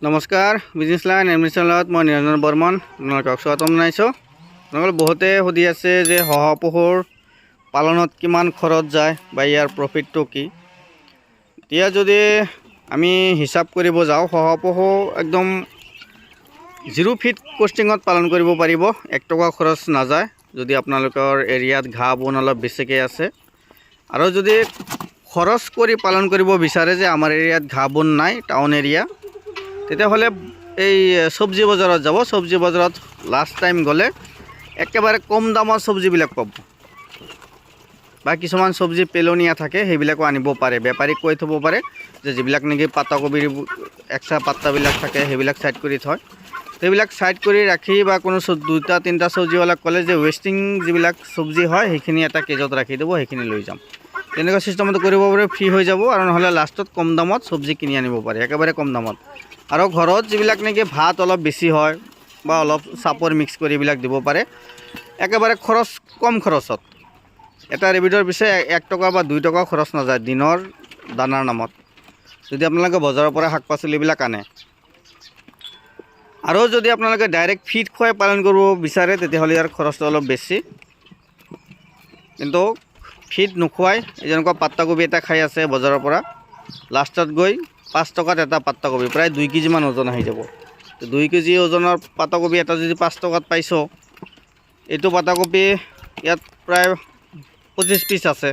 নমস্কাৰ business line এডমিশ্যনত মই নিৰঞ্জন বৰ্মন আপোনালোকক স্বাগতম জনাইছোঁ। আপোনালোকে বহুতে সুধি আছে যে শহাপহুৰ পালনত কিমান খৰচ যায় বা ইয়াৰ প্ৰফিটটো কি। এতিয়া যদি আমি হিচাপ কৰিব যাওঁ, শহাপহু একদম 0 ফিট কষ্টিঙত পালন কৰিব পাৰিব, 1 টকা খৰচ নাযায় যদি আপোনালোকৰ এৰিয়াত ঘাঁহ বন অলপ বেছিকৈ আছে। আৰু যদি খৰচ কৰি পালন কৰিব বিচাৰে যে আমাৰ এৰিয়াত ঘাঁহ বন নাই, টাউন এৰিয়া, তেতিয়াহ'লে এই চব্জি বজাৰত যাব। চব্জি বজাৰত লাষ্ট টাইম গ'লে একেবাৰে কম দামৰ চব্জিবিলাক পাব, বা কিছুমান চব্জি পেলনীয়া থাকে সেইবিলাকো আনিব পাৰে। বেপাৰীক কৈ থ'ব পাৰে যে যিবিলাক নেকি পাতাকবিৰ এক্সট্ৰা পাত্তাবিলাক থাকে সেইবিলাক ছাইড কৰি থয়, সেইবিলাক ছাইড কৰি ৰাখি, বা কোনো 2-3টা চব্জিৱালাক ক'লে যে ৱেষ্টিং যিবিলাক চব্জি হয় সেইখিনি এটা কেজত ৰাখি দিব, সেইখিনি লৈ যাম। তেনেকুৱা চিষ্টেমত কৰিব পাৰে, ফ্ৰী হৈ যাব। আৰু নহ'লে লাষ্টত কম দামত চব্জি কিনি আনিব পাৰে, একেবাৰে কম দামত। আৰু ঘৰত যিবিলাক নেকি ভাত অলপ বেছি হয় বা অলপ চাপৰ মিক্স কৰি এইবিলাক দিব পাৰে, একেবাৰে কম খৰচত। এটা ৰেবিডৰ পিছে 1 টকা বা 2 টকা খৰচ নাযায় দিনৰ দানাৰ নামত, যদি আপোনালোকে বজাৰৰ পৰা শাক পাচলিবিলাক আনে। আৰু যদি আপোনালোকে ডাইৰেক্ট ফিড খুৱাই পালন কৰিব বিচাৰে তেতিয়াহ'লে ইয়াৰ খৰচটো অলপ বেছি। কিন্তু ফিড নোখোৱাই, যেনেকুৱা পাত্তাকবি এটা খাই আছে বজাৰৰ পৰা, লাষ্টত গৈ 5 টকাত এটা পাত্তাকবি প্ৰায় 2 কেজিমান ওজন আহি যাব। 2 কেজি ওজনৰ পাত্তাকবি এটা যদি 5 টকাত পাইছোঁ, এইটো পাত্তাকবি ইয়াত প্ৰায় 25 পিচ আছে।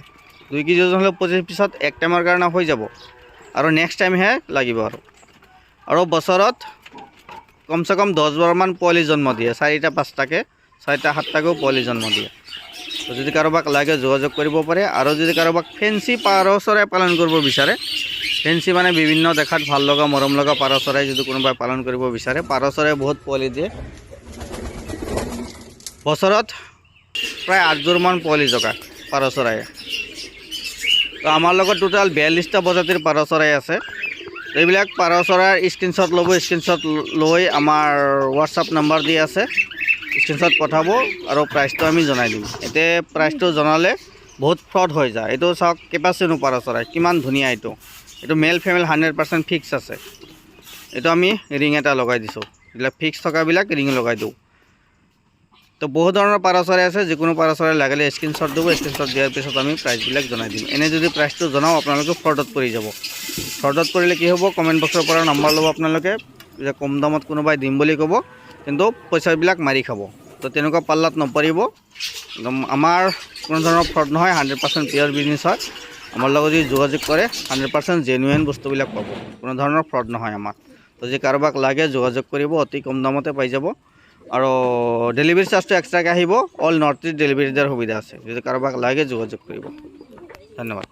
2 কেজি ওজন হ'লে 25 পিছত এক টাইমৰ কাৰণে হৈ যাব, আৰু নেক্সট টাইমহে লাগিব। আৰু বছৰত কমচে কম 10 বাৰমান পোৱালি জন্ম দিয়ে, 4টা-5টাকৈ, 6টা-7টাকৈও পোৱালি জন্ম দিয়ে। যদি কাৰোবাক লাগে যোগাযোগ কৰিব পাৰে। আৰু যদি কাৰোবাক ফেঞ্চি পাৰ চৰাই পালন কৰিব বিচাৰে, ফেঞ্চি মানে বিভিন্ন দেখাত ভাল লগা মৰম লগা পাৰ চৰাই যদি কোনোবাই পালন কৰিব বিচাৰে, পাৰ চৰাই বহুত পোৱালি দিয়ে। বছৰত প্ৰায় 8যোৰমান পোৱালি জগায় পাৰ চৰায়ে। তো আমাৰ লগত টোটেল 42টা প্ৰজাতিৰ পাৰ চৰাই আছে। এইবিলাক পাৰ চৰাইৰ স্ক্ৰীনশ্বট ল'ব, স্ক্ৰীনশ্বট লৈ আমাৰ হোৱাটছআপ নাম্বাৰ দি আছে, স্ক্ৰীনশ্বট পঠাব আৰু প্ৰাইচটো আমি জনাই দিম। এতিয়া প্ৰাইচটো জনালে বহুত ফ্ৰড হৈ যায়। এইটো চাওক, কেপাচিনো পাৰ চৰাই কিমান ধুনীয়া। এইটো মেল ফিমেল 100% ফিক্স আছে। এইটো আমি ৰিং এটা লগাই দিছোঁ, এইবিলাক ফিক্স থকাবিলাক ৰিং লগাই দিওঁ। তো বহুত ধৰণৰ পাৰ চৰাই আছে, যিকোনো পাৰ চৰাই লাগিলে স্ক্ৰীনশ্বট দিব, স্ক্ৰীনশ্বট দিয়াৰ পিছত আমি প্ৰাইচবিলাক জনাই দিম। এনে যদি প্ৰাইচটো জনাওঁ আপোনালোকে ফ্ৰডত পৰি যাব। ফ্ৰডত পৰিলে কি হ'ব, কমেণ্ট বক্সৰ পৰা নম্বৰ ল'ব আপোনালোকে, যে কম দামত কোনোবাই দিম বুলি ক'ব, কিন্তু পইচাবিলাক মাৰি খাব। তো তেনেকুৱা পাল্লাত নপৰিব। একদম আমাৰ কোনো ধৰণৰ ফ্ৰড নহয়, 100% পিয়ৰ বিজনেছ হয়। আমাৰ লগত যদি যোগাযোগ কৰে 100% জেনুইন বস্তুবিলাক পাব, কোনো ধৰণৰ ফ্ৰড নহয় আমাৰ। তো যদি কাৰোবাক লাগে যোগাযোগ কৰিব, অতি কম দামতে পাই যাব। আৰু ডেলিভাৰী চাৰ্জটো এক্সট্ৰাকৈ আহিব। অল নৰ্থ ইষ্ট ডেলিভাৰী দিয়াৰ সুবিধা আছে। যদি কাৰোবাক লাগে যোগাযোগ কৰিব। ধন্যবাদ।